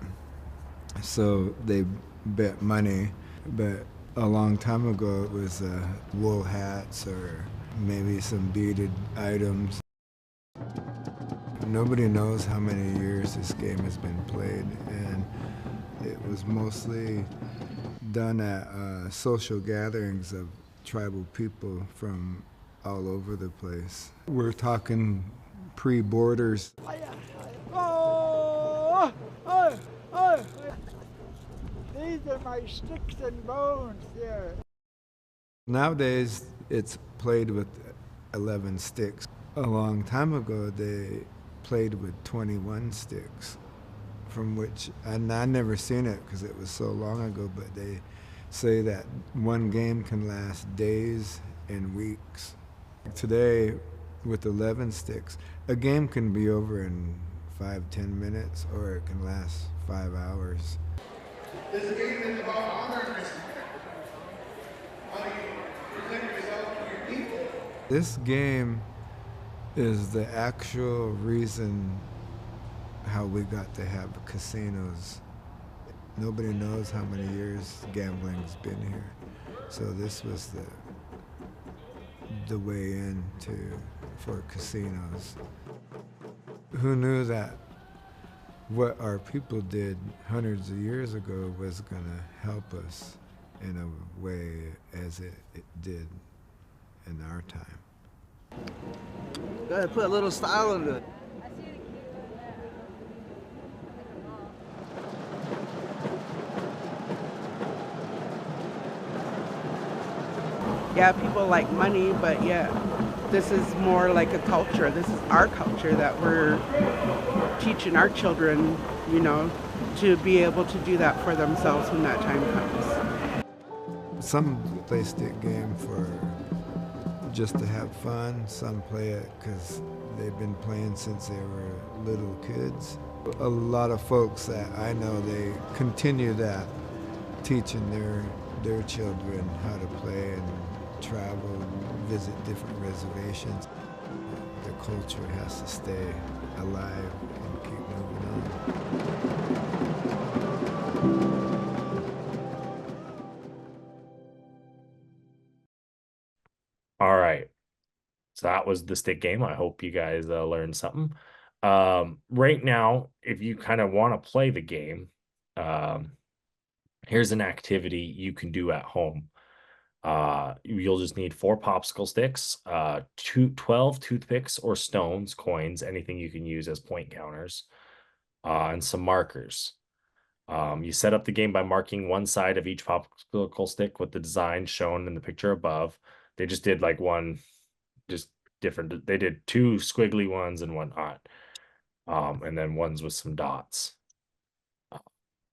So they bet money, but a long time ago it was wool hats or maybe some beaded items. Nobody knows how many years this game has been played, and it was mostly done at social gatherings of tribal people from all over the place. We're talking pre-borders. Oh, oh, oh. These are my sticks and bones here. Nowadays, it's played with 11 sticks. A long time ago, they played with 21 sticks, from which, and I never seen it because it was so long ago, but they say that one game can last days and weeks. Today, with 11 sticks, a game can be over in 5-10 minutes, or it can last 5 hours. This game is about honor and respect. How do you present yourself to your people? This game is the actual reason how we got to have casinos. Nobody knows how many years gambling's been here. So this was the way in for casinos. Who knew that what our people did hundreds of years ago was gonna help us in a way as it did in our time? Gotta put a little style into it. Yeah, people like money, but yeah, this is more like a culture. This is our culture that we're teaching our children, you know, to be able to do that for themselves when that time comes. Some play stick game for just to have fun. Some play it because they've been playing since they were little kids. A lot of folks that I know, they continue that, teaching their children how to play and travel, visit different reservations. The culture has to stay alive and keep moving on. All right. So that was the stick game. I hope you guys learned something. Right now, if you kind of want to play the game, here's an activity you can do at home. You'll just need 4 popsicle sticks, 12 toothpicks or stones, coins, anything you can use as point counters, and some markers. You set up the game by marking one side of each popsicle stick with the design shown in the picture above. They just did like one, just different. They did 2 squiggly ones and 1 dot, and then ones with some dots.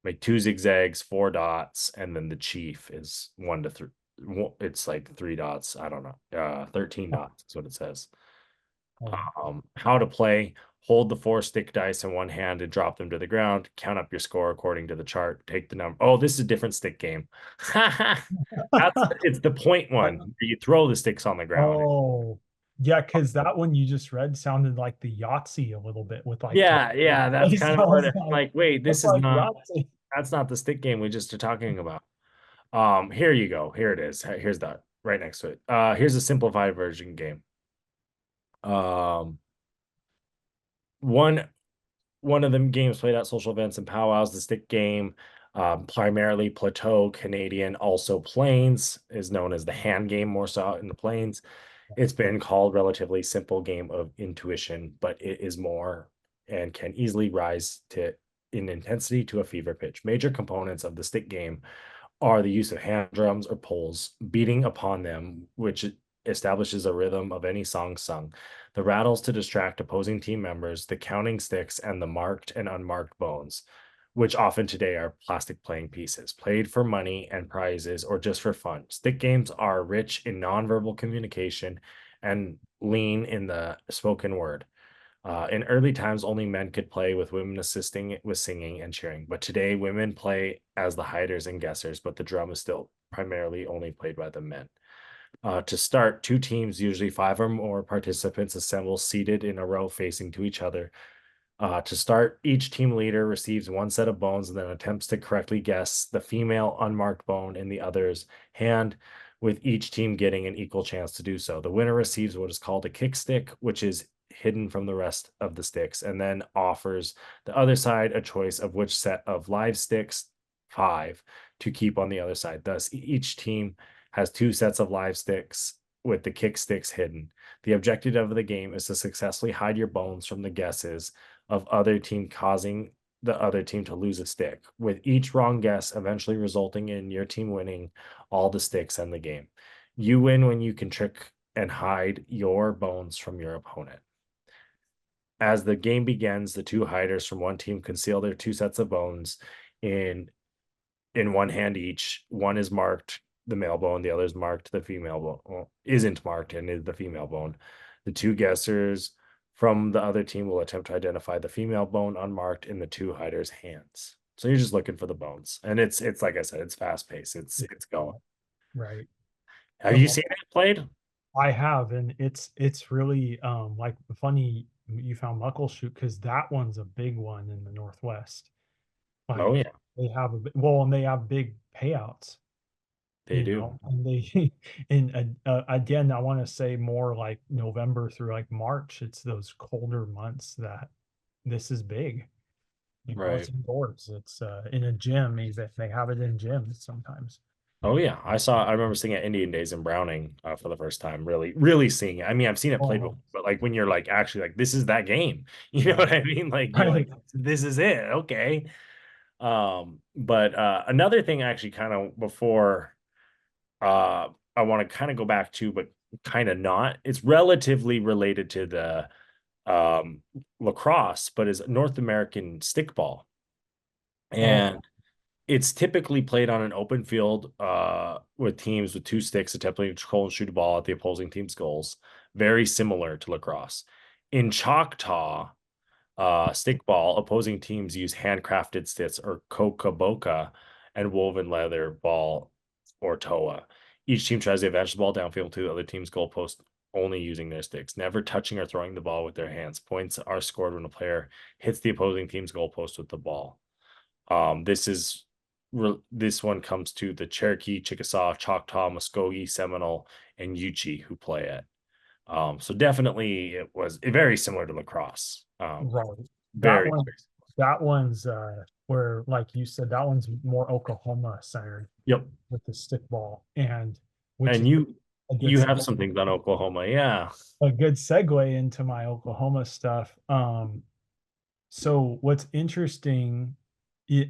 Make 2 zigzags, 4 dots, and then the chief is 1 to 3. It's like 3 dots. I don't know. 13 dots is what it says. How to play: hold the 4 stick dice in one hand and drop them to the ground. Count up your score according to the chart. Take the number. Oh, this is a different stick game. It's the point one where you throw the sticks on the ground. Oh, yeah, because that one you just read sounded like the Yahtzee a little bit with like Yeah, that's kind of what it's like. Wait, this is like not Yahtzee. that's not the stick game we just are talking about. Here you go. Here it is. Here's that right next to it. Here's a simplified version game. One of them games played at social events and powwows, the stick game. Primarily plateau Canadian, also plains is known as the hand game, more so out in the plains. It's been called relatively simple game of intuition, but it is more and can easily rise to in intensity to a fever pitch. Major components of the stick game are the use of hand drums or poles, beating upon them, which establishes a rhythm of any song sung, the rattles to distract opposing team members, the counting sticks, and the marked and unmarked bones, which often today are plastic playing pieces, played for money and prizes or just for fun. Stick games are rich in nonverbal communication and lean in the spoken word. In early times, only men could play, with women assisting with singing and cheering. But today, women play as the hiders and guessers, but the drum is still primarily only played by the men. To start, two teams, usually 5 or more participants, assemble seated in a row facing to each other. To start, each team leader receives one set of bones and then attempts to correctly guess the female unmarked bone in the other's hand, with each team getting an equal chance to do so. The winner receives what is called a kick stick, which is hidden from the rest of the sticks, and then offers the other side a choice of which set of live sticks, 5, to keep on the other side. Thus, each team has 2 sets of live sticks with the kick sticks hidden. The objective of the game is to successfully hide your bones from the guesses of other team, causing the other team to lose a stick, with each wrong guess eventually resulting in your team winning all the sticks in the game. You win when you can trick and hide your bones from your opponent. As the game begins, the 2 hiders from one team conceal their 2 sets of bones in one hand each. One is marked the male bone, the other is marked the female bone. Well, isn't marked and is the female bone. The 2 guessers from the other team will attempt to identify the female bone unmarked in the 2 hiders' hands. So you're just looking for the bones, and it's like I said, it's fast paced. It's going. Right. Have you seen it played? I have, and it's really like funny you found Muckleshoot because that one's a big one in the Northwest. Oh Like yeah, they have well, and they have big payouts, they do. and they and again, I want to say more like November through like March. It's those colder months that this is big. It's Right. indoors. It's in a gym. Even they have it in gyms sometimes. Oh yeah, I remember seeing it Indian Days in Browning for the first time. Really seeing it. I mean, I've seen it played Oh, before, but like when you're like actually like this is that game. You know what I mean? Like you're like right. this is it. Okay. But another thing actually kind of before I want to kind of go back to, but kind of not. It's relatively related to the lacrosse, but is North American stickball. Oh, And it's typically played on an open field with teams with 2 sticks attempting to control and shoot a ball at the opposing team's goals. Very similar to lacrosse. In Choctaw, stickball, opposing teams use handcrafted sticks or kokaboka and woven leather ball or toa. Each team tries to advance the ball downfield to the other team's goalpost, only using their sticks, never touching or throwing the ball with their hands. Points are scored when a player hits the opposing team's goalpost with the ball. This one comes to the Cherokee, Chickasaw, Choctaw, Muskogee, Seminole, and Yuchi who play it. So definitely it was very similar to lacrosse. right. That Very, one, very that one's where, like you said, that one's more Oklahoma centered Yep. with the stickball, and which And is a good you have segue, some things on Oklahoma, yeah. a good segue into my Oklahoma stuff. So what's interesting,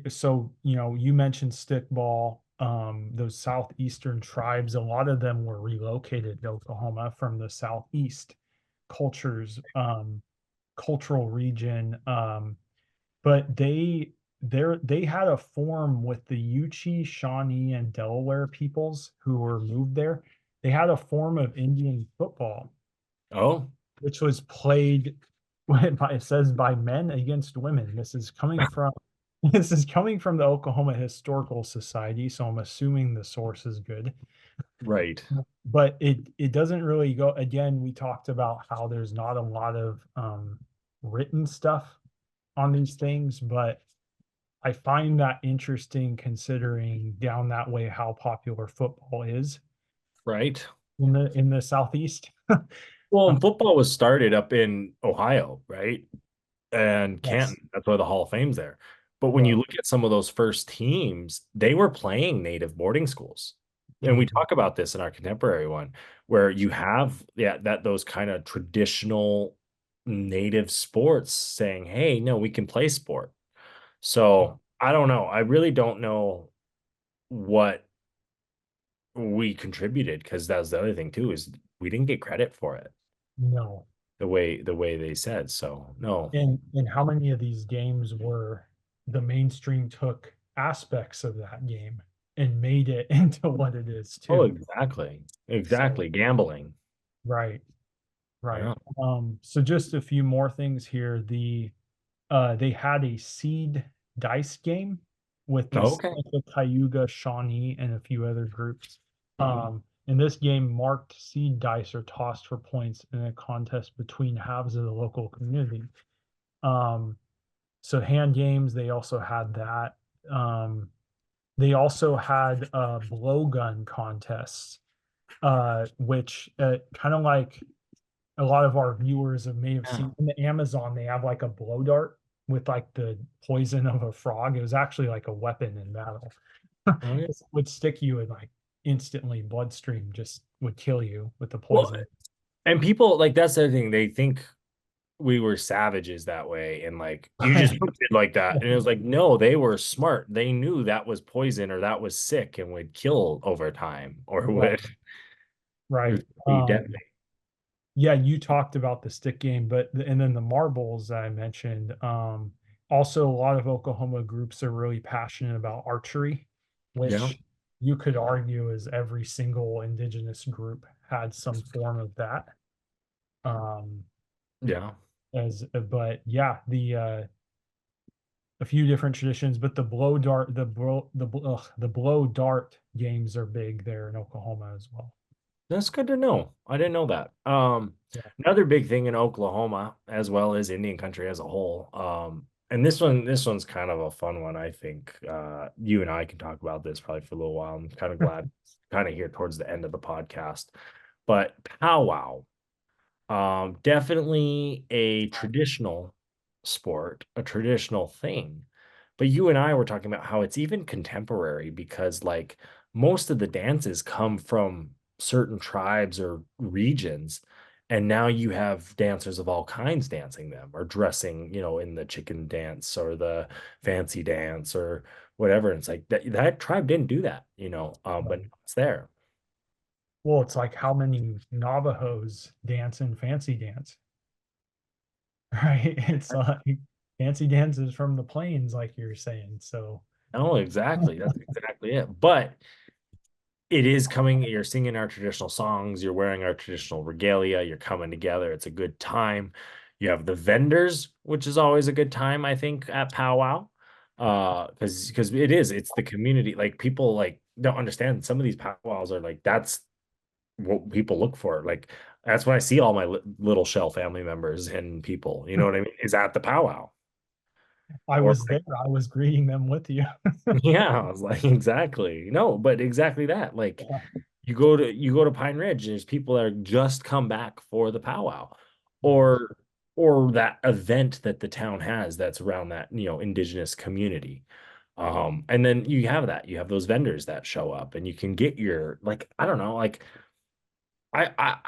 so you mentioned stickball. Those southeastern tribes, a lot of them were relocated to Oklahoma from the southeast cultures, cultural region. But they had a form with the Yuchi, Shawnee, and Delaware peoples who were moved there. They had a form of Indian football, Oh, which was played it says by men against women. This is coming from this is coming from the Oklahoma Historical Society, so I'm assuming the source is good. right. But it doesn't really go, again, we talked about how there's not a lot of written stuff on these things, but I find that interesting considering down that way how popular football is Right. in the southeast. Well, and football was started up in Ohio, right? And Yes. Canton. That's why the Hall of Fame's there. But when you Right. look at some of those first teams, they were playing native boarding schools. And we Mhm. talk about this in our contemporary one, where you have those kind of traditional native sports saying, hey, no, we can play sport. So I don't know. I really don't know what we contributed, because that was the other thing too, is we didn't get credit for it No. the way they said. So no. And how many of these games were the mainstream took aspects of that game and made it into what it is Oh, too. exactly. So, Exactly. Gambling. right, right. Yeah. So just a few more things here. They had a seed dice game with the Okay. Seneca, Cayuga, Shawnee, and a few other groups. In this game, marked seed dice are tossed for points in a contest between halves of the local community. Um, so hand games, they also had that. They also had blowgun contests, which kind of like a lot of our viewers may have Yeah. seen in the Amazon, they have like a blow dart with like the poison of a frog. It was actually like a weapon in battle. Oh, yeah. It would stick you and like instantly bloodstream just would kill you with the Well, poison. and people like that's the other thing. They think we were savages that way, and like you just looked at it like that. And it was like, no, they were smart. They knew that was poison or that was sick and would kill over time or Right, would it right. was pretty deadly. Yeah, you talked about the stick game, but and then the marbles I mentioned. Also, a lot of Oklahoma groups are really passionate about archery, Yeah. which you could argue is every single indigenous group had some form of that. Um, Yeah. but yeah, the a few different traditions, but the blow dart, the blow dart games are big there in Oklahoma as well. That's good to know. I didn't know that. Yeah. Another big thing in Oklahoma, as well as Indian country as a whole. And this one's kind of a fun one, I think. You and I can talk about this probably for a little while. I'm kind of glad, kind of here towards the end of the podcast. But powwow, definitely a traditional sport, a traditional thing. But you and I were talking about how it's even contemporary, because like most of the dances come from certain tribes or regions. And now you have dancers of all kinds dancing them or dressing, in the chicken dance or the fancy dance or whatever. And it's like that tribe didn't do that, but now it's there. Well, it's like how many Navajos dance in fancy dance, right? It's like fancy dances from the plains, like you're saying. So, Oh, exactly. That's exactly it. But it is coming. You're singing our traditional songs. You're wearing our traditional regalia. You're coming together. It's a good time. You have the vendors, which is always a good time, I think, at powwow. Because it's the community. Like people like don't understand. Some of these powwows are like that's what people look for. Like that's when I see all my little shell family members and people. You know what I mean? Is at the powwow. I Or was there. I was greeting them with you. yeah, I was like, exactly. No, but exactly that. Like Yeah. you go to Pine Ridge, and there's people that are just come back for the powwow, Mhm. or or that event that the town has that's around that, indigenous community. And then you have those vendors that show up, and you can get your, like, I don't know, like I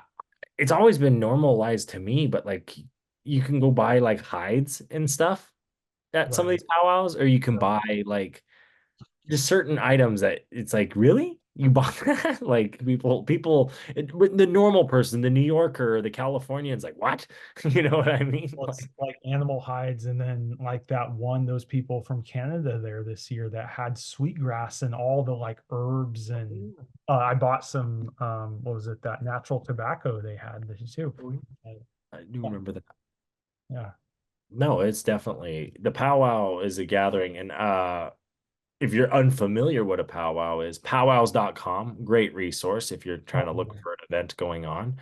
it's always been normalized to me, but like you can go buy like hides and stuff at some of Right. these powwows, or you can buy like just certain items that it's like, really? You bought that? Like the normal person, the New Yorker, the Californian's like, what? You know what I mean? Well, it's Like, like animal hides, and then like that one, those people from Canada there this year that had sweetgrass and all the like herbs, and I bought some what was it, that natural tobacco they had this too. I do Yeah, remember that. yeah. No, it's definitely the powwow is a gathering. And if you're unfamiliar what a powwow is, powwows.com, great resource if you're trying to look Oh, for an event going on.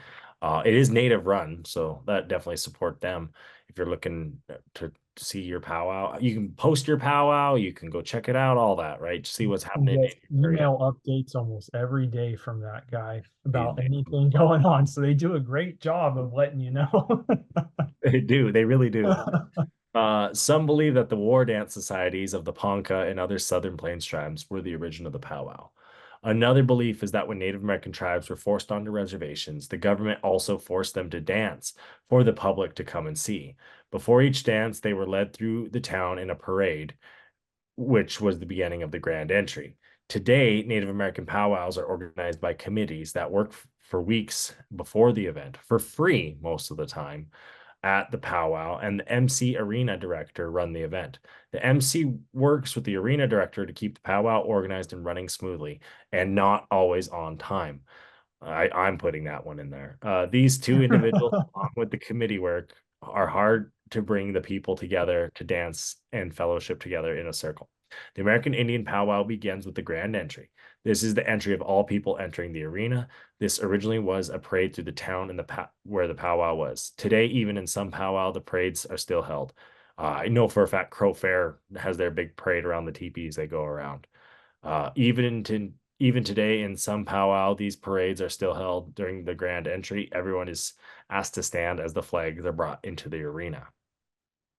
It is native run, so that definitely support them. If you're looking to see your powwow, you can post your powwow, you can go check it out, all that, right? See what's you happening get in your area. email updates almost every day from that guy They, about anything going on. So they do a great job of letting you know. they do, they really do. Some believe that the war dance societies of the Ponca and other Southern Plains tribes were the origin of the powwow. Another belief is that when Native American tribes were forced onto reservations, the government also forced them to dance for the public to come and see. Before each dance, they were led through the town in a parade, which was the beginning of the grand entry. Today, Native American powwows are organized by committees that work for weeks before the event for free most of the time at the powwow, and the MC arena director run the event. The MC works with the arena director to keep the powwow organized and running smoothly and not always on time. I'm putting that one in there. These two individuals, along with the committee work, are hard to bring the people together to dance and fellowship together in a circle. The American Indian powwow begins with the grand entry. This is the entry of all people entering the arena. This originally was a parade through the town in where the powwow was. Today, even in some powwow, the parades are still held. I know for a fact Crow Fair has their big parade around the teepees they go around. Even today, in some powwow, these parades are still held during the grand entry. Everyone is asked to stand as the flags are brought into the arena.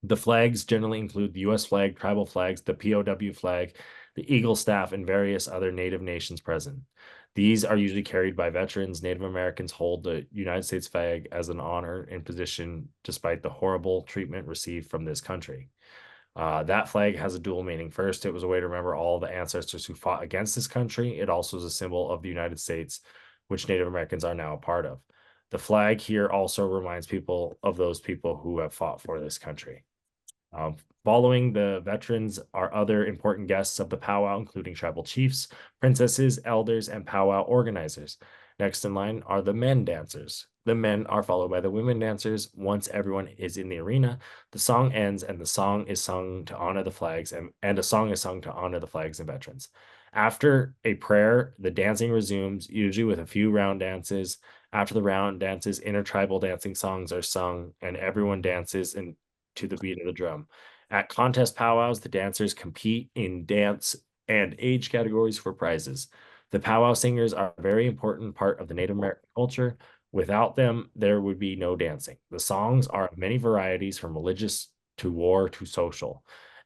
The flags generally include the U.S. flag, tribal flags, the POW flag, the Eagle staff, and various other Native nations present. These are usually carried by veterans. Native Americans hold the United States flag as an honor and position despite the horrible treatment received from this country. That flag has a dual meaning. First, it was a way to remember all the ancestors who fought against this country. It also is a symbol of the United States, which Native Americans are now a part of. The flag here also reminds people of those people who have fought for this country. Following the veterans are other important guests of the powwow, including tribal chiefs, princesses, elders, and powwow organizers. Next in line are the men dancers. The men are followed by the women dancers. Once everyone is in the arena, the song ends and the song is sung to honor the flags and a song is sung to honor the flags and veterans. After a prayer, the dancing resumes, usually with a few round dances. After the round dances, intertribal dancing songs are sung and everyone dances to the beat of the drum. At contest powwows, the dancers compete in dance and age categories for prizes. The powwow singers are a very important part of the Native American culture. Without them, there would be no dancing. The songs are of many varieties, from religious to war to social.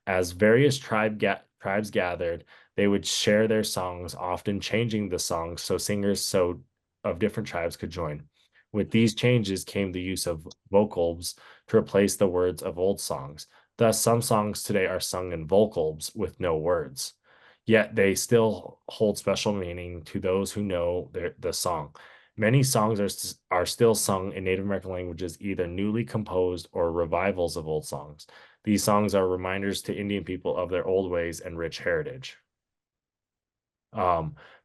As various tribes gathered, they would share their songs, often changing the songs so singers of different tribes could join. With these changes came the use of vocals to replace the words of old songs. Thus, some songs today are sung in vocals with no words. Yet they still hold special meaning to those who know the song. Many songs are still sung in Native American languages, either newly composed or revivals of old songs. These songs are reminders to Indian people of their old ways and rich heritage.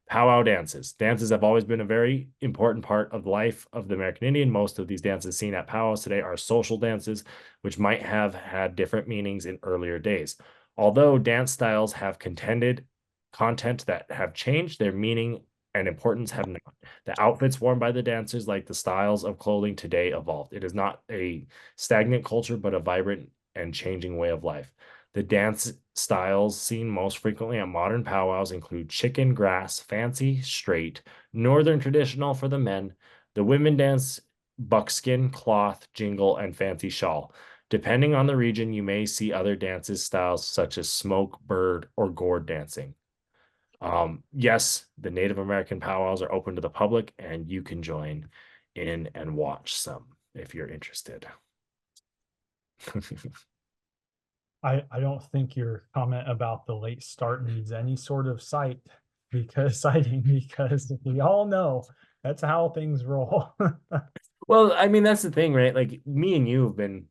Powwow dances. Dances have always been a very important part of the life of the American Indian. Most of these dances seen at powwows today are social dances, which might have had different meanings in earlier days. Although dance styles have content that have changed, their meaning and importance have not. The outfits worn by the dancers, like the styles of clothing today, evolved. It is not a stagnant culture, but a vibrant and changing way of life. The dance styles seen most frequently at modern powwows include chicken, grass, fancy, straight, northern traditional for the men. The women dance buckskin, cloth, jingle, and fancy shawl. Depending on the region, you may see other dances styles such as smoke, bird, or gourd dancing. Yes, the Native American powwows are open to the public, and you can join in and watch some if you're interested. I don't think your comment about the late start needs any sort of citing because we all know that's how things roll. Well, I mean, that's the thing, right? Like me and you have been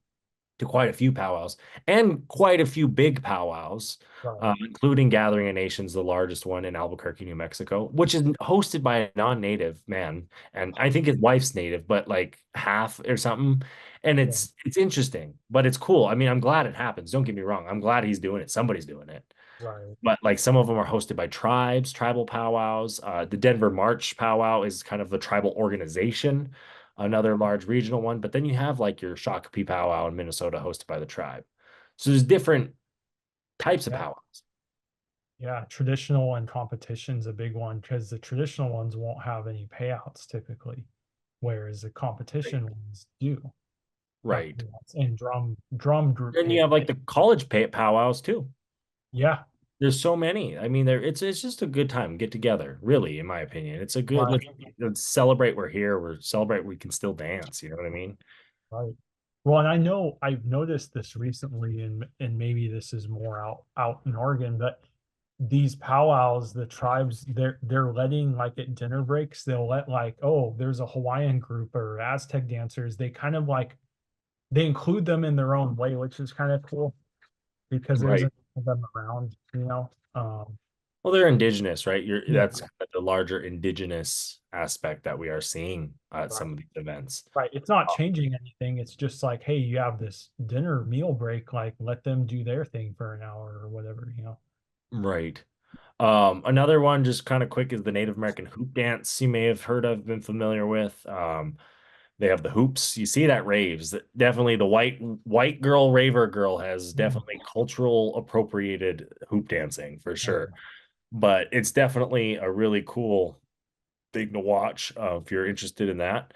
to quite a few powwows and quite a few big powwows, Right. including Gathering of Nations, the largest one in Albuquerque, New Mexico, which is hosted by a non-native man. And I think his wife's native, but like half or something. And Yeah. it's interesting, but it's cool. I mean, I'm glad it happens. Don't get me wrong. I'm glad he's doing it. Somebody's doing it. Right. But like some of them are hosted by tribes, tribal powwows. The Denver March powwow is kind of the tribal organization, another large regional one. But then you have like your Shakopee powwow in Minnesota hosted by the tribe. So there's different types of Yeah. powwows. Yeah, traditional and competition's a big one because the traditional ones won't have any payouts typically, whereas the competition ones do. Right. And drum group. And you have like the college powwows too. Yeah. There's so many. I mean, it's just a good time, get together, really, in my opinion. It's a good, Right. let's celebrate we're here. We're celebrate we can still dance, you know what I mean? Right. Well, and I know I've noticed this recently, and maybe this is more out in Oregon, but these powwows, the tribes, they're letting like at dinner breaks, they'll let like, oh, there's a Hawaiian group or Aztec dancers. They kind of like they include them in their own way, which is kind of cool because there's Right. enough of them around, you know. Well, they're indigenous, right? Yeah. That's kind of the larger indigenous aspect that we are seeing at some of these events. Right. It's not changing anything. It's just like, hey, you have this dinner meal break, like let them do their thing for an hour or whatever, you know. Right. Another one just kind of quick is the Native American hoop dance you may have heard of, been familiar with. They have the hoops. You see that raves. Definitely the white girl raver girl has definitely cultural appropriated hoop dancing for sure. But it's definitely a really cool thing to watch if you're interested in that.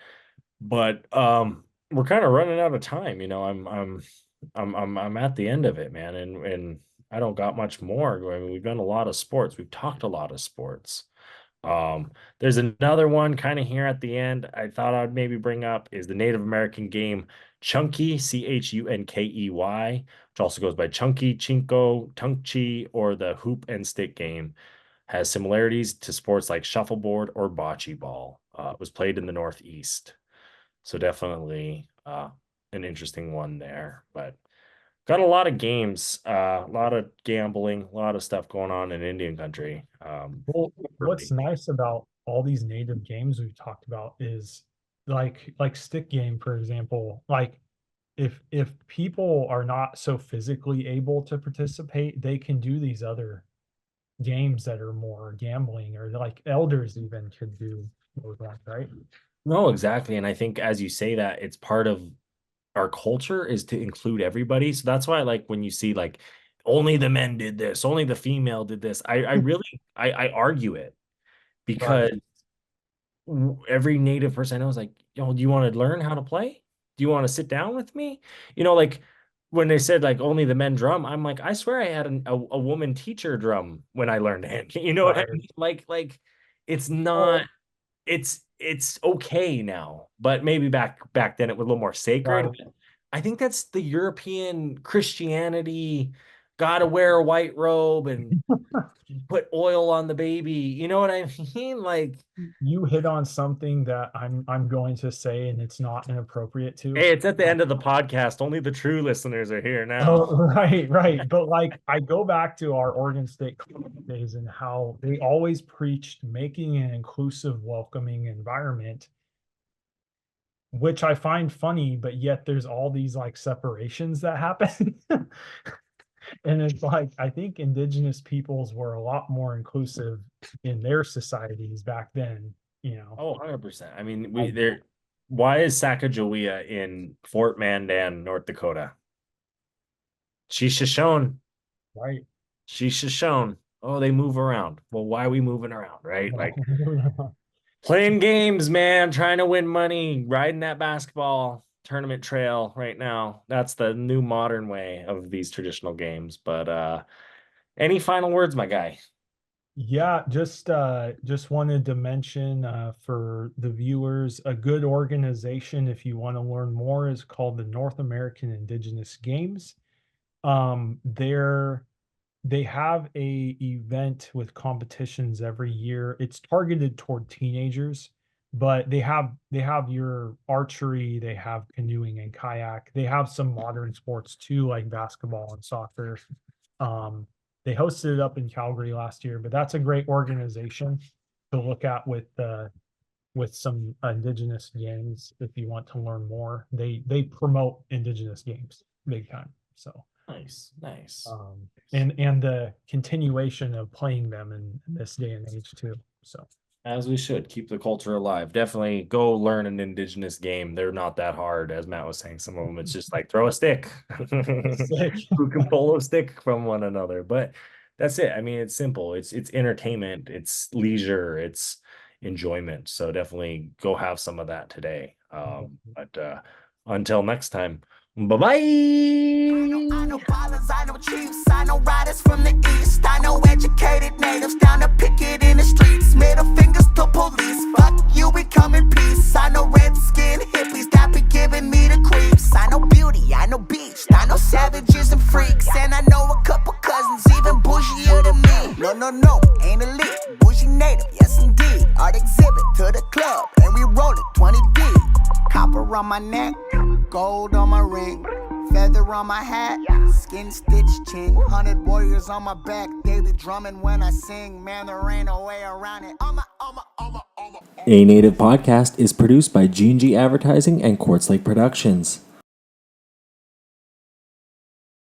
But we're kind of running out of time. You know, I'm at the end of it, man, and I don't got much more. I mean, we've done a lot of sports. We've talked a lot of sports. There's another one kind of here at the end I thought I'd maybe bring up is the Native American game Chunky, Chunkey, which also goes by Chunky, Chinko, Tunkchi, or the hoop and stick game. Has similarities to sports like shuffleboard or bocce ball. It was played in the Northeast. So definitely an interesting one there. But got a lot of games, a lot of gambling, a lot of stuff going on in Indian country. Well, what's nice about all these native games we've talked about is like stick game, for example, like if people are not so physically able to participate, they can do these other games that are more gambling, or like elders even could do those ones, right? No, exactly. And I think as you say that, it's part of our culture is to include everybody. So that's why I like when you see like only the men did this, only the female did this. I really I argue it because every native person I know is like, yo, do you want to learn how to play? Do you want to sit down with me? You know, like when they said like only the men drum, I'm like, I swear I had a woman teacher drum when I learned hand. You know what I mean? Like it's not it's okay now, but maybe back then it was a little more sacred. I think that's the European Christianity, gotta wear a white robe and put oil on the baby. You know what I mean? Like, You hit on something that I'm going to say, and it's not inappropriate to. hey, it's at the end of the podcast. Only the true listeners are here now. Oh, right. But like I go back to our Oregon State days and how they always preached making an inclusive, welcoming environment, which I find funny, but yet there's all these like separations that happen. And it's like I think indigenous peoples were a lot more inclusive in their societies back then, you know. Oh, 100%. I mean, why is Sacagawea in Fort Mandan, North Dakota? She's Shoshone. Right. She's Shoshone. Oh, they move around. Well, why are we moving around, right? Like playing games, man, trying to win money, riding that basketball tournament trail right now. That's the new modern way of these traditional games. But any final words, my guy? Yeah, just wanted to mention for the viewers, a good organization if you want to learn more is called the North American Indigenous Games. They have a event with competitions every year. It's targeted toward teenagers, but they have your archery, they have canoeing and kayak. They have some modern sports too, like basketball and soccer. Um, they hosted it up in Calgary last year, but that's a great organization to look at with some indigenous games if you want to learn more. They promote indigenous games big time. So nice. And the continuation of playing them in this day and age too. So as we should keep the culture alive. Definitely go learn an indigenous game. They're not that hard, as Matt was saying. Some of them, it's just like throw a stick. Who can pull a stick from one another? But that's it. I mean, it's simple. It's entertainment. It's leisure. It's enjoyment. So definitely go have some of that today. But Until next time, bye-bye. I know ballers, I know chiefs, I know riders from the east, I know educated natives down to picket in the streets, middle fingers to police, fuck you, we come in peace. I know red-skinned hippies that be giving me the creeps. I know beauty, I know beach, I know savages and freaks, and I know a couple cousins even bougier than me. No, ain't elite, bougie native, yes indeed. Art exhibit to the club, and we roll it 20 deep. Copper on my neck, gold on my ring, feather on my hat, skin stitched chin, 100 warriors on my back, they be drumming when I sing, man there ain't no way around it. A Native Podcast is produced by G&G Advertising and Quartz Lake Productions.